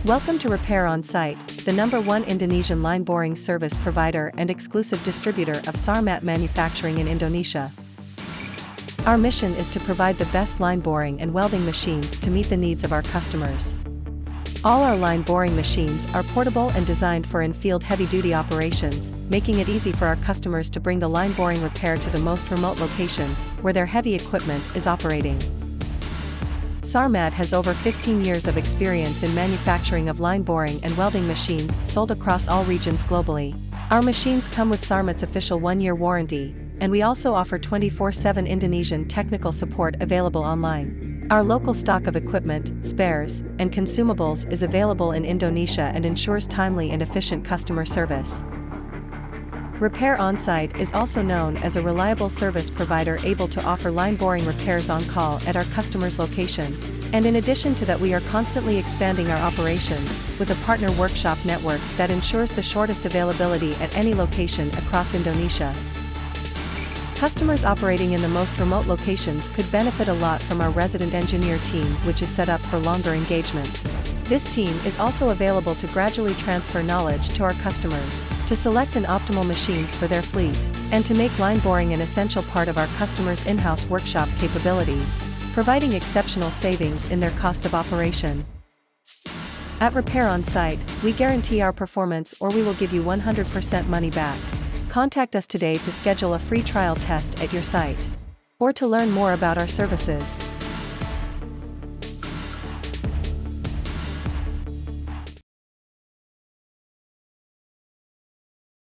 Welcome to Repairon.Site, the #1 Indonesian line boring service provider and exclusive distributor of Sarmat manufacturing in Indonesia. Our mission is to provide the best line boring and welding machines to meet the needs of our customers. All our line boring machines are portable and designed for in-field heavy-duty operations, making it easy for our customers to bring the line boring repair to the most remote locations where their heavy equipment is operating. Sarmat has over 15 years of experience in manufacturing of line boring and welding machines sold across all regions globally. Our machines come with Sarmat's official 1-year warranty, and we also offer 24/7 Indonesian technical support available online. Our local stock of equipment, spares, and consumables is available in Indonesia and ensures timely and efficient customer service. Repairon.Site is also known as a reliable service provider able to offer line boring repairs on call at our customer's location. And in addition to that, we are constantly expanding our operations with a partner workshop network that ensures the shortest availability at any location across Indonesia. Customers operating in the most remote locations could benefit a lot from our resident engineer team, which is set up for longer engagements. This team is also available to gradually transfer knowledge to our customers, to select an optimal machines for their fleet, and to make line boring an essential part of our customers' in-house workshop capabilities, providing exceptional savings in their cost of operation. At Repairon.Site, we guarantee our performance, or we will give you 100% money back. Contact us today to schedule a free trial test at your site, or to learn more about our services.